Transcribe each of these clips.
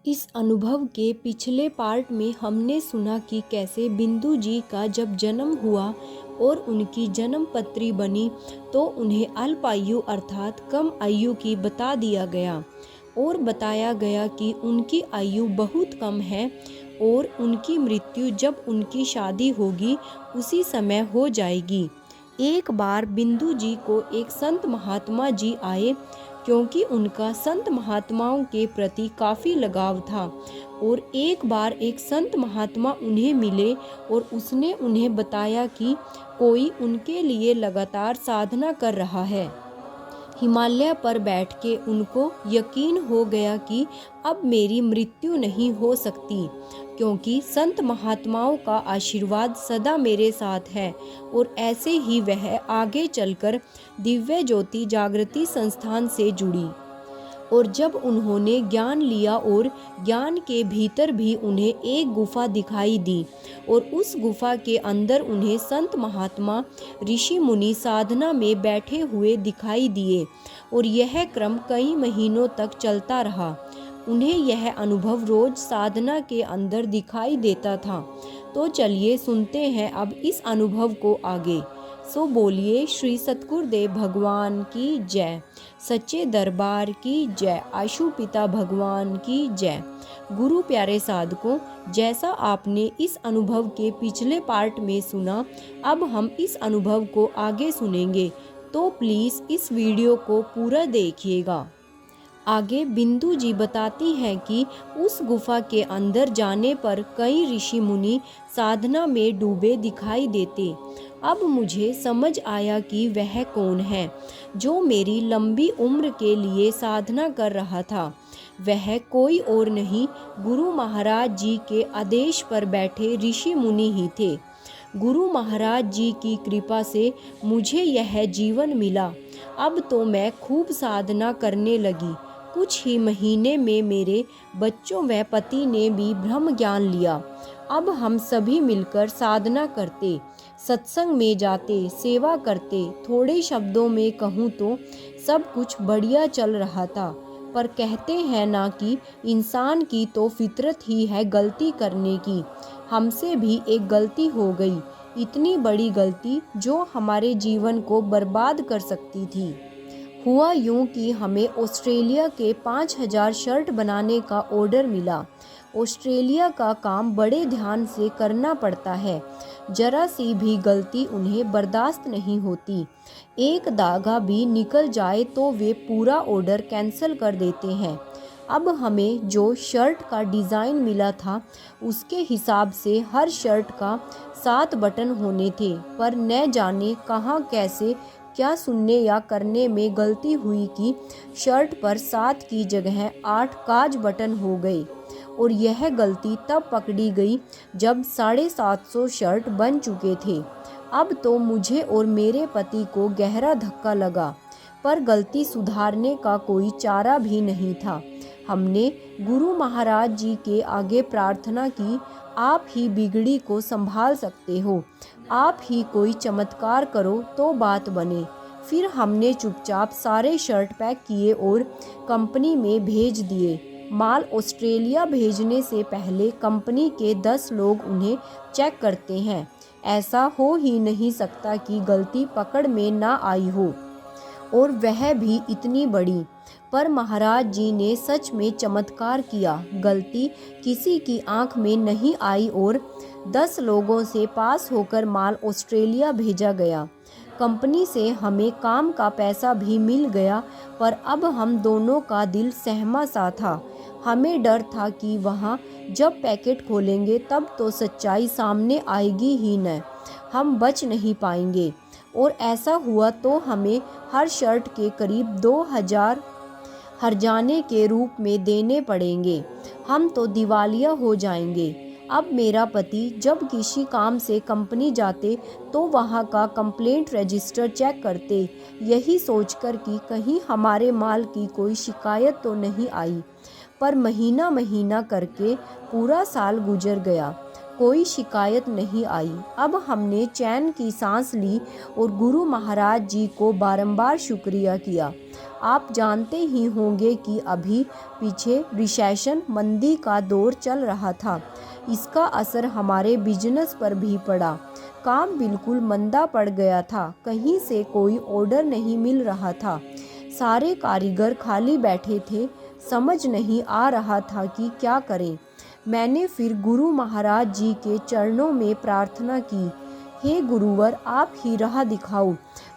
इस अनुभव के पिछले पार्ट में हमने सुना कि कैसे बिंदु जी का जब जन्म हुआ और उनकी जन्म पत्री बनी तो उन्हें अल्पायु अर्थात कम आयु की बता दिया गया और बताया गया कि उनकी आयु बहुत कम है और उनकी मृत्यु जब उनकी शादी होगी उसी समय हो जाएगी। एक बार बिंदु जी को एक संत महात्मा जी आए क्योंकि उनका संत महात्माओं के प्रति काफ़ी लगाव था और एक बार एक संत महात्मा उन्हें मिले और उसने उन्हें बताया कि कोई उनके लिए लगातार साधना कर रहा है। हिमालय पर बैठ के उनको यकीन हो गया कि अब मेरी मृत्यु नहीं हो सकती क्योंकि संत महात्माओं का आशीर्वाद सदा मेरे साथ है। और ऐसे ही वह आगे चलकर दिव्य ज्योति जागृति संस्थान से जुड़ी और जब उन्होंने ज्ञान लिया और ज्ञान के भीतर भी उन्हें एक गुफा दिखाई दी और उस गुफा के अंदर उन्हें संत महात्मा ऋषि मुनि साधना में बैठे हुए दिखाई दिए और यह क्रम कई महीनों तक चलता रहा। उन्हें यह अनुभव रोज साधना के अंदर दिखाई देता था। तो चलिए सुनते हैं अब इस अनुभव को आगे। सो बोलिए श्री सतगुरुदेव भगवान की जय, सच्चे दरबार की जय, आशु पिता भगवान की जय। गुरु प्यारे साधकों, जैसा आपने इस अनुभव के पिछले पार्ट में सुना, अब हम इस अनुभव को आगे सुनेंगे, तो प्लीज़ इस वीडियो को पूरा देखिएगा। आगे बिंदु जी बताती हैं कि उस गुफा के अंदर जाने पर कई ऋषि मुनि साधना में डूबे दिखाई देते। अब मुझे समझ आया कि वह कौन है जो मेरी लंबी उम्र के लिए साधना कर रहा था। वह कोई और नहीं, गुरु महाराज जी के आदेश पर बैठे ऋषि मुनि ही थे। गुरु महाराज जी की कृपा से मुझे यह जीवन मिला। अब तो मैं खूब साधना करने लगी। कुछ ही महीने में मेरे बच्चों व पति ने भी ब्रह्म ज्ञान लिया। अब हम सभी मिलकर साधना करते, सत्संग में जाते, सेवा करते। थोड़े शब्दों में कहूँ तो सब कुछ बढ़िया चल रहा था। पर कहते हैं ना कि इंसान की तो फितरत ही है गलती करने की। हमसे भी एक गलती हो गई, इतनी बड़ी गलती जो हमारे जीवन को बर्बाद कर सकती थी। हुआ यूं कि हमें ऑस्ट्रेलिया के 5000 शर्ट बनाने का ऑर्डर मिला। ऑस्ट्रेलिया का काम बड़े ध्यान से करना पड़ता है, जरा सी भी गलती उन्हें बर्दाश्त नहीं होती। एक धागा भी निकल जाए तो वे पूरा ऑर्डर कैंसिल कर देते हैं। अब हमें जो शर्ट का डिज़ाइन मिला था उसके हिसाब से हर शर्ट का 7 बटन होने थे, पर न जाने कहाँ कैसे क्या सुनने या करने में गलती हुई कि शर्ट पर 7 की जगह 8 काज बटन हो गए। और यह गलती तब पकड़ी गई जब 750 शर्ट बन चुके थे। अब तो मुझे और मेरे पति को गहरा धक्का लगा, पर गलती सुधारने का कोई चारा भी नहीं था। हमने गुरु महाराज जी के आगे प्रार्थना की, आप ही बिगड़ी को संभाल सकते हो, आप ही कोई चमत्कार करो तो बात बने। फिर हमने चुपचाप सारे शर्ट पैक किए और कंपनी में भेज दिए। माल ऑस्ट्रेलिया भेजने से पहले कंपनी के 10 लोग उन्हें चेक करते हैं। ऐसा हो ही नहीं सकता कि गलती पकड़ में ना आई हो, और वह भी इतनी बड़ी। पर महाराज जी ने सच में चमत्कार किया। गलती किसी की आंख में नहीं आई और 10 लोगों से पास होकर माल ऑस्ट्रेलिया भेजा गया। कंपनी से हमें काम का पैसा भी मिल गया, पर अब हम दोनों का दिल सहमा सा था। हमें डर था कि वहाँ जब पैकेट खोलेंगे तब तो सच्चाई सामने आएगी ही न, हम बच नहीं पाएंगे। और ऐसा हुआ तो हमें हर शर्ट के करीब 2000 हर्जाने के रूप में देने पड़ेंगे। हम तो दिवालिया हो जाएंगे। अब मेरा पति जब किसी काम से कंपनी जाते तो वहाँ का कंप्लेंट रजिस्टर चेक करते, यही सोचकर कि कहीं हमारे माल की कोई शिकायत तो नहीं आई। पर महीना महीना करके पूरा साल गुजर गया, कोई शिकायत नहीं आई। अब हमने चैन की सांस ली और गुरु महाराज जी को बारंबार शुक्रिया किया। आप जानते ही होंगे कि अभी पीछे रिसेशन मंदी का दौर चल रहा था। इसका असर हमारे बिजनेस पर भी पड़ा। काम बिल्कुल मंदा पड़ गया था। कहीं से कोई ऑर्डर नहीं मिल रहा था। सारे कारीगर खाली बैठे थे। समझ नहीं आ रहा था कि क्या करें। मैंने फिर गुरु महाराज जी के चरणों में प्रार्थना की, हे गुरुवर, आप ही राह दिखाओ।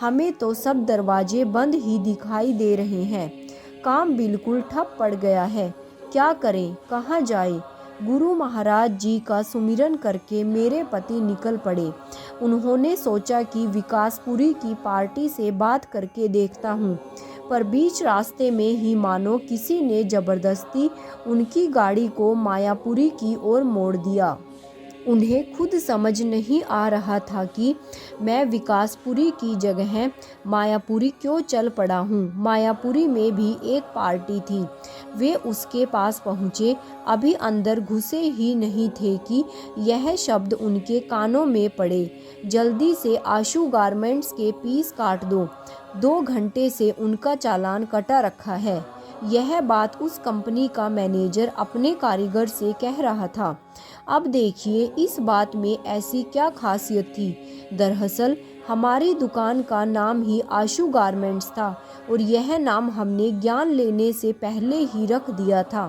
हमें तो सब दरवाजे बंद ही दिखाई दे रहे हैं। काम बिल्कुल ठप पड़ गया है। क्या करें, कहाँ जाए? गुरु महाराज जी का सुमिरन करके मेरे पति निकल पड़े। उन्होंने सोचा कि विकासपुरी की पार्टी से बात करके देखता हूँ, पर बीच रास्ते में ही मानो किसी ने जबरदस्ती उनकी गाड़ी को मायापुरी की ओर मोड़ दिया। उन्हें खुद समझ नहीं आ रहा था कि मैं विकासपुरी की जगह मायापुरी क्यों चल पड़ा हूँ। मायापुरी में भी एक पार्टी थी। वे उसके पास पहुँचे, अभी अंदर घुसे ही नहीं थे कि यह शब्द उनके कानों में पड़े, जल्दी से आशु गारमेंट्स के पीस काट दो। 2 घंटे से उनका चालान कटा रखा है। यह बात उस कंपनी का मैनेजर अपने कारीगर से कह रहा था। अब देखिए इस बात में ऐसी क्या खासियत थी। दरअसल हमारी दुकान का नाम ही आशु गारमेंट्स था और यह नाम हमने ज्ञान लेने से पहले ही रख दिया था।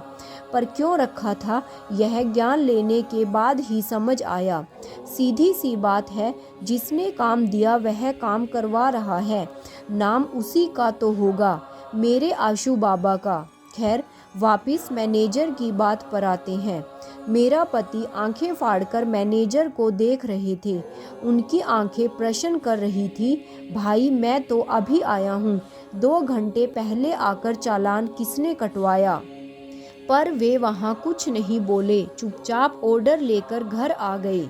पर क्यों रखा था, यह ज्ञान लेने के बाद ही समझ आया। सीधी सी बात है, जिसने काम दिया वह काम करवा रहा है। नाम उसी का तो होगा, मेरे आशु बाबा का। खैर, वापिस मैनेजर की बात पर आते हैं। मेरा पति आंखें फाड़कर मैनेजर को देख रहे थे। उनकी आंखें प्रश्न कर रही थी, भाई मैं तो अभी आया हूँ, 2 घंटे पहले आकर चालान किसने कटवाया? पर वे वहाँ कुछ नहीं बोले, चुपचाप ऑर्डर लेकर घर आ गए।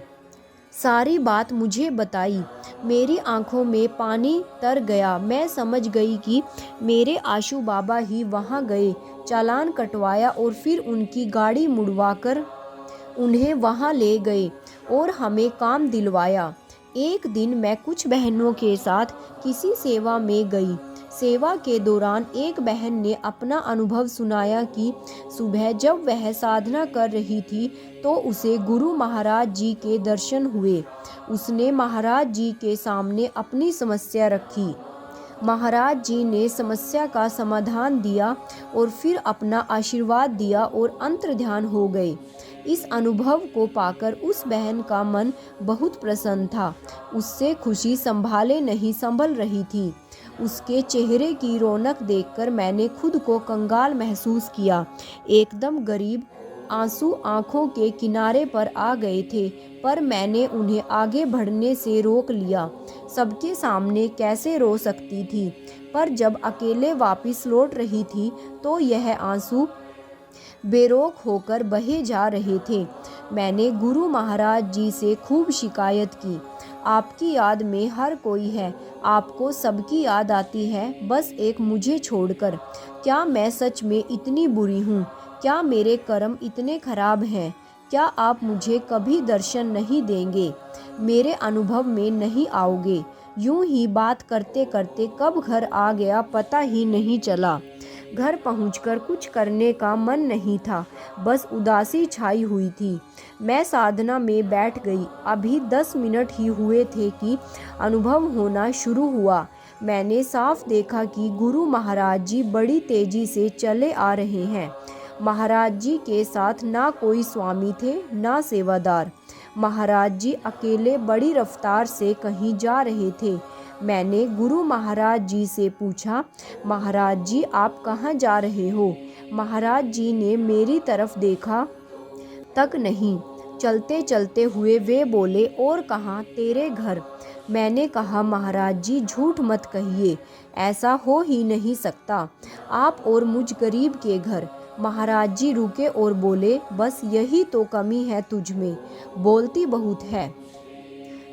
सारी बात मुझे बताई। मेरी आंखों में पानी तर गया। मैं समझ गई कि मेरे आशु बाबा ही वहां गए, चालान कटवाया और फिर उनकी गाड़ी मुड़वाकर उन्हें वहां ले गए और हमें काम दिलवाया। एक दिन मैं कुछ बहनों के साथ किसी सेवा में गई। सेवा के दौरान एक बहन ने अपना अनुभव सुनाया कि सुबह जब वह साधना कर रही थी तो उसे गुरु महाराज जी के दर्शन हुए। उसने महाराज जी के सामने अपनी समस्या रखी। महाराज जी ने समस्या का समाधान दिया और फिर अपना आशीर्वाद दिया और अंतर्ध्यान हो गए। इस अनुभव को पाकर उस बहन का मन बहुत प्रसन्न था। उससे खुशी संभाले नहीं संभल रही थी। उसके चेहरे की रौनक देखकर मैंने खुद को कंगाल महसूस किया। एकदम गरीब। आंसू आंखों के किनारे पर आ गए थे, पर मैंने उन्हें आगे बढ़ने से रोक लिया। सबके सामने कैसे रो सकती थी, पर जब अकेले वापस लौट रही थी तो यह आंसू बेरोक होकर बहे जा रहे थे। मैंने गुरु महाराज जी से खूब शिकायत की। आपकी याद में हर कोई है, आपको सबकी याद आती है, बस एक मुझे छोड़कर। क्या मैं सच में इतनी बुरी हूँ? क्या मेरे कर्म इतने खराब हैं? क्या आप मुझे कभी दर्शन नहीं देंगे? मेरे अनुभव में नहीं आओगे? यूं ही बात करते करते कब घर आ गया पता ही नहीं चला। घर पहुंचकर कुछ करने का मन नहीं था, बस उदासी छाई हुई थी। मैं साधना में बैठ गई। अभी 10 मिनट ही हुए थे कि अनुभव होना शुरू हुआ। मैंने साफ देखा कि गुरु महाराज जी बड़ी तेजी से चले आ रहे हैं। महाराज जी के साथ ना कोई स्वामी थे, ना सेवादार। महाराज जी अकेले बड़ी रफ्तार से कहीं जा रहे थे। मैंने गुरु महाराज जी से पूछा, महाराज जी आप कहाँ जा रहे हो? महाराज जी ने मेरी तरफ देखा तक नहीं। चलते चलते हुए वे बोले, और कहाँ? तेरे घर। मैंने कहा, महाराज जी झूठ मत कहिए, ऐसा हो ही नहीं सकता। आप और मुझ गरीब के घर। महाराज जी रुके और बोले, बस यही तो कमी है तुझ में, बोलती बहुत है।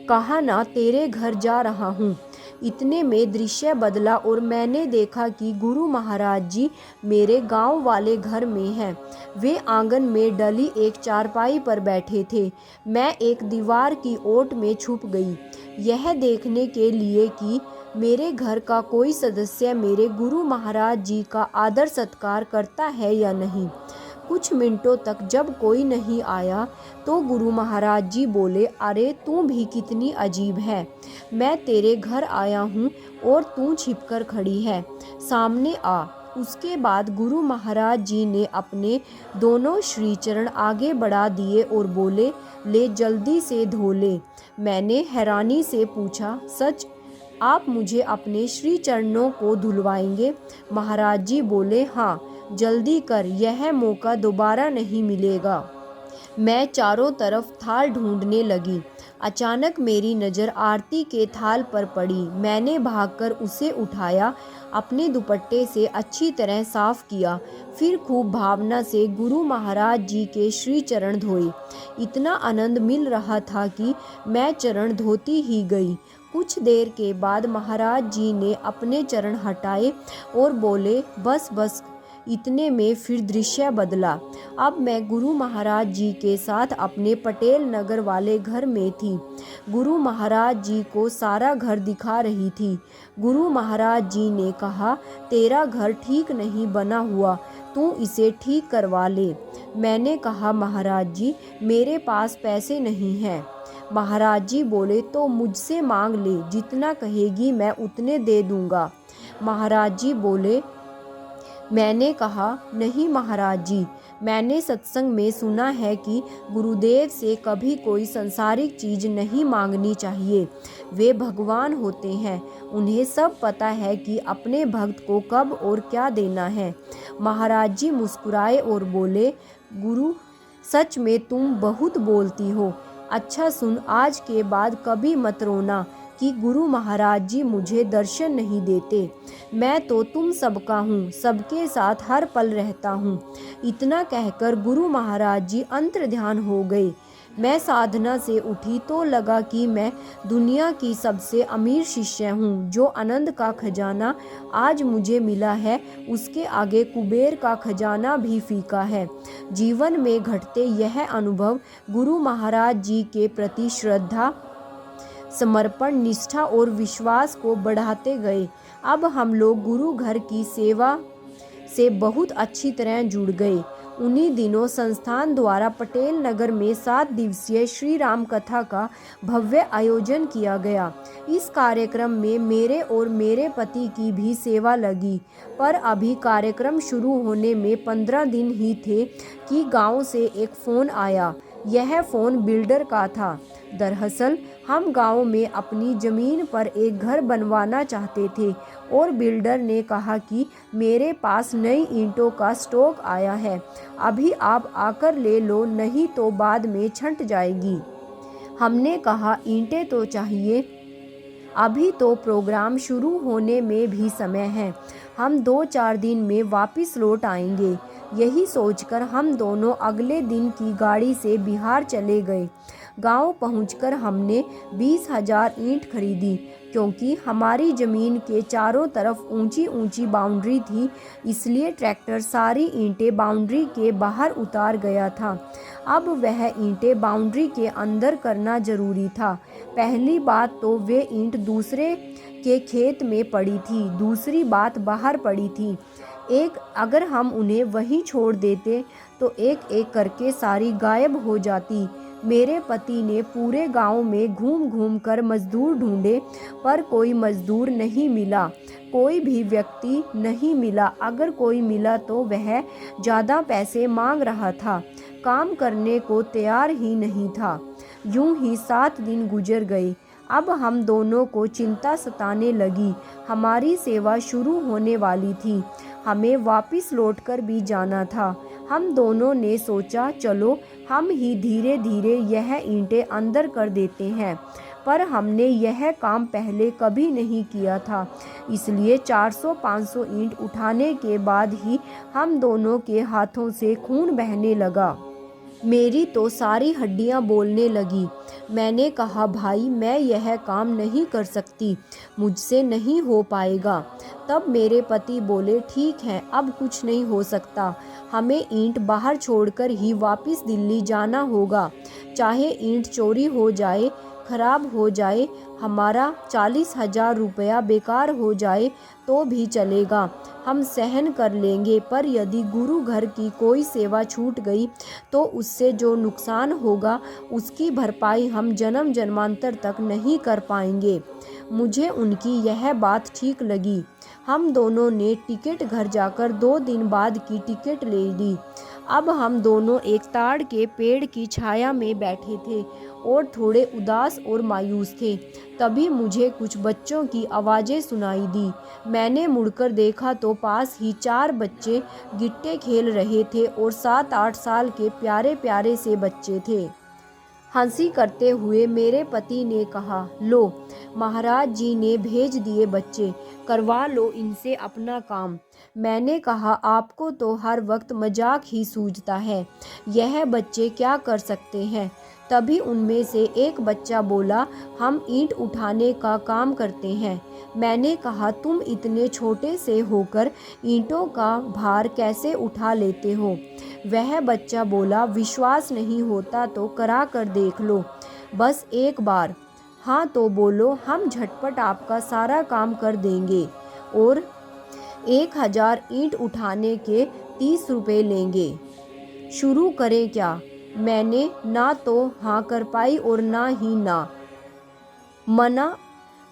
कहा ना तेरे घर जा रहा हूँ। इतने में दृश्य बदला और मैंने देखा कि गुरु महाराज जी मेरे गांव वाले घर में हैं। वे आंगन में डली एक चारपाई पर बैठे थे। मैं एक दीवार की ओट में छुप गई, यह देखने के लिए कि मेरे घर का कोई सदस्य मेरे गुरु महाराज जी का आदर सत्कार करता है या नहीं। कुछ मिनटों तक जब कोई नहीं आया तो गुरु महाराज जी बोले, अरे तू भी कितनी अजीब है। मैं तेरे घर आया हूँ और तू छिपकर खड़ी है, सामने आ। उसके बाद गुरु महाराज जी ने अपने दोनों श्री चरण आगे बढ़ा दिए और बोले, ले जल्दी से धो ले। मैंने हैरानी से पूछा, सच आप मुझे अपने श्री चरणों को धुलवाएंगे? महाराज जी बोले, हाँ जल्दी कर, यह मौका दोबारा नहीं मिलेगा। मैं चारों तरफ थाल ढूंढने लगी। अचानक मेरी नज़र आरती के थाल पर पड़ी। मैंने भागकर उसे उठाया, अपने दुपट्टे से अच्छी तरह साफ किया, फिर खूब भावना से गुरु महाराज जी के श्री चरण धोए। इतना आनंद मिल रहा था कि मैं चरण धोती ही गई। कुछ देर के बाद महाराज जी ने अपने चरण हटाए और बोले, बस बस। इतने में फिर दृश्य बदला। अब मैं गुरु महाराज जी के साथ अपने पटेल नगर वाले घर में थी। गुरु महाराज जी को सारा घर दिखा रही थी। गुरु महाराज जी ने कहा, तेरा घर ठीक नहीं बना हुआ, तू इसे ठीक करवा ले। मैंने कहा, महाराज जी मेरे पास पैसे नहीं हैं। महाराज जी बोले, तो मुझसे मांग ले, जितना कहेगी मैं उतने दे दूंगा। महाराज जी बोले, मैंने कहा, नहीं महाराज जी, मैंने सत्संग में सुना है कि गुरुदेव से कभी कोई संसारिक चीज़ नहीं मांगनी चाहिए। वे भगवान होते हैं, उन्हें सब पता है कि अपने भक्त को कब और क्या देना है। महाराज जी मुस्कुराए और बोले, गुरु सच में तुम बहुत बोलती हो। अच्छा सुन, आज के बाद कभी मत रोना कि गुरु महाराज जी मुझे दर्शन नहीं देते। मैं तो तुम सबका हूँ, सबके साथ हर पल रहता हूँ। इतना कहकर गुरु महाराज जी अंतर्ध्यान हो गए। मैं साधना से उठी तो लगा कि मैं दुनिया की सबसे अमीर शिष्य हूँ। जो आनंद का खजाना आज मुझे मिला है, उसके आगे कुबेर का खजाना भी फीका है। जीवन में घटते यह अनुभव गुरु महाराज जी के प्रति श्रद्धा, समर्पण, निष्ठा और विश्वास को बढ़ाते गए। अब हम लोग गुरु घर की सेवा से बहुत अच्छी तरह जुड़ गए। उन्हीं दिनों संस्थान द्वारा पटेल नगर में 7 दिवसीय श्री राम कथा का भव्य आयोजन किया गया। इस कार्यक्रम में मेरे और मेरे पति की भी सेवा लगी, पर अभी कार्यक्रम शुरू होने में 15 दिन ही थे कि गांव से एक फ़ोन आया। यह फ़ोन बिल्डर का था। दरअसल हम गांव में अपनी ज़मीन पर एक घर बनवाना चाहते थे और बिल्डर ने कहा कि मेरे पास नई ईंटों का स्टॉक आया है, अभी आप आकर ले लो, नहीं तो बाद में छंट जाएगी। हमने कहा, ईंटें तो चाहिए, अभी तो प्रोग्राम शुरू होने में भी समय है, हम 2-4 दिन में वापस लौट आएंगे। यही सोचकर हम दोनों अगले दिन की गाड़ी से बिहार चले गए। गांव पहुंचकर हमने 20,000 ईंट खरीदी, क्योंकि हमारी ज़मीन के चारों तरफ ऊंची ऊंची बाउंड्री थी, इसलिए ट्रैक्टर सारी ईंटें बाउंड्री के बाहर उतार गया था। अब वह ईंटें बाउंड्री के अंदर करना ज़रूरी था। पहली बात तो वे ईंट दूसरे के खेत में पड़ी थी, दूसरी बात बाहर पड़ी थी। अगर हम उन्हें वहीं छोड़ देते तो एक एक करके सारी गायब हो जाती। मेरे पति ने पूरे गांव में घूम घूम कर मजदूर ढूंढे, पर कोई मजदूर नहीं मिला, कोई भी व्यक्ति नहीं मिला। अगर कोई मिला तो वह ज़्यादा पैसे मांग रहा था, काम करने को तैयार ही नहीं था। यूं ही 7 दिन गुजर गए। अब हम दोनों को चिंता सताने लगी। हमारी सेवा शुरू होने वाली थी, हमें वापस लौटकर भी जाना था। हम दोनों ने सोचा, चलो हम ही धीरे धीरे यह ईंटें अंदर कर देते हैं, पर हमने यह काम पहले कभी नहीं किया था, इसलिए 400-500 ईंट उठाने के बाद ही हम दोनों के हाथों से खून बहने लगा। मेरी तो सारी हड्डियां बोलने लगी। मैंने कहा, भाई मैं यह काम नहीं कर सकती, मुझसे नहीं हो पाएगा। तब मेरे पति बोले, ठीक है, अब कुछ नहीं हो सकता, हमें ईंट बाहर छोड़कर ही वापस दिल्ली जाना होगा। चाहे ईंट चोरी हो जाए, खराब हो जाए, हमारा 40,000 रुपया बेकार हो जाए तो भी चलेगा, हम सहन कर लेंगे। पर यदि गुरु घर की कोई सेवा छूट गई तो उससे जो नुकसान होगा उसकी भरपाई हम जन्म जन्मांतर तक नहीं कर पाएंगे। मुझे उनकी यह बात ठीक लगी। हम दोनों ने टिकट घर जाकर 2 दिन बाद की टिकट ले ली। अब हम दोनों एक ताड़ के पेड़ की छाया में बैठे थे और थोड़े उदास और मायूस थे। तभी मुझे कुछ बच्चों की आवाज़ें सुनाई दी। मैंने मुड़कर देखा तो पास ही 4 बच्चे गिट्टे खेल रहे थे और 7-8 साल के प्यारे प्यारे से बच्चे थे। हंसी करते हुए मेरे पति ने कहा, लो महाराज जी ने भेज दिए बच्चे, करवा लो इनसे अपना काम। मैंने कहा, आपको तो हर वक्त मजाक ही सूझता है, यह बच्चे क्या कर सकते हैं। तभी उनमें से एक बच्चा बोला, हम ईंट उठाने का काम करते हैं। मैंने कहा, तुम इतने छोटे से होकर ईंटों का भार कैसे उठा लेते हो। वह बच्चा बोला, विश्वास नहीं होता तो करा कर देख लो, बस एक बार। हाँ तो बोलो, हम झटपट आपका सारा काम कर देंगे और 1,000 ईंट उठाने के 30 रुपये लेंगे। शुरू करें क्या। मैंने ना तो हाँ कर पाई और ना ही ना मना।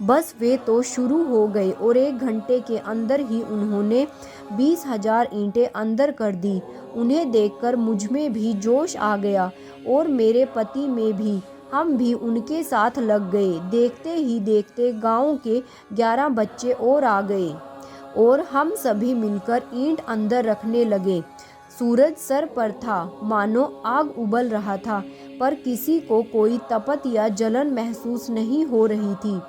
बस वे तो शुरू हो गए और 1 घंटे के अंदर ही उन्होंने 20,000 ईंटें अंदर कर दी। उन्हें देखकर मुझ में भी जोश आ गया और मेरे पति में भी। हम भी उनके साथ लग गए। देखते ही देखते गांव के 11 बच्चे और आ गए और हम सभी मिलकर ईंट अंदर रखने लगे। सूरज सर पर था, मानो आग उबल रहा था, पर किसी को कोई तपत या जलन महसूस नहीं हो रही थी।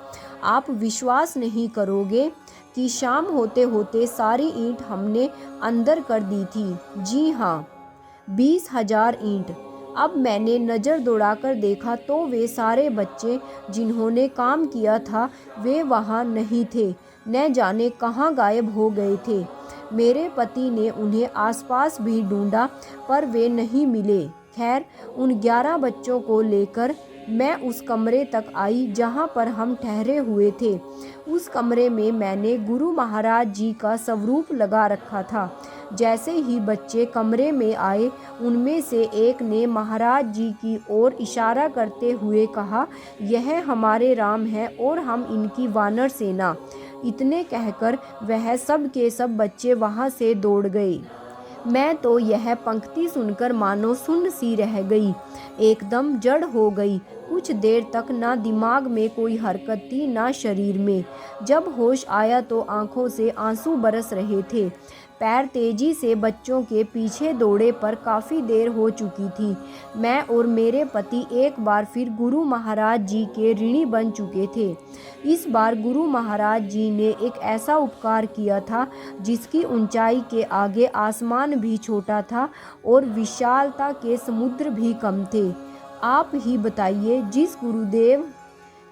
आप विश्वास नहीं करोगे कि शाम होते होते सारी ईंट हमने अंदर कर दी थी। जी हाँ, 20,000 ईंट। अब मैंने नज़र दौड़ाकर देखा तो वे सारे बच्चे जिन्होंने काम किया था वे वहाँ नहीं थे, न जाने कहाँ गायब हो गए थे। मेरे पति ने उन्हें आसपास भी ढूंढा पर वे नहीं मिले। खैर, उन 11 बच्चों को लेकर मैं उस कमरे तक आई जहाँ पर हम ठहरे हुए थे। उस कमरे में मैंने गुरु महाराज जी का स्वरूप लगा रखा था। जैसे ही बच्चे कमरे में आए, उनमें से एक ने महाराज जी की ओर इशारा करते हुए कहा, यह हमारे राम हैं और हम इनकी वानर सेना। इतने कहकर वह सब के सब बच्चे वहाँ से दौड़ गए। मैं तो यह पंक्ति सुनकर मानो सुन्न सी रह गई, एकदम जड़ हो गई। कुछ देर तक ना दिमाग में कोई हरकत थी ना शरीर में। जब होश आया तो आंखों से आंसू बरस रहे थे। पैर तेजी से बच्चों के पीछे दौड़े पर काफ़ी देर हो चुकी थी। मैं और मेरे पति एक बार फिर गुरु महाराज जी के ऋणी बन चुके थे। इस बार गुरु महाराज जी ने एक ऐसा उपकार किया था जिसकी ऊंचाई के आगे आसमान भी छोटा था और विशालता के समुद्र भी कम थे। आप ही बताइए, जिस गुरुदेव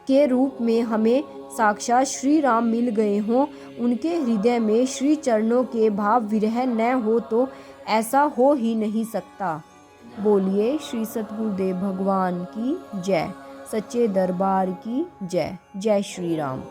के रूप में हमें साक्षात श्री राम मिल गए हों, उनके हृदय में श्री चरणों के भाव विरह न हो तो ऐसा हो ही नहीं सकता। बोलिए श्री सतगुरुदेव भगवान की जय, सच्चे दरबार की जय। जय श्री राम।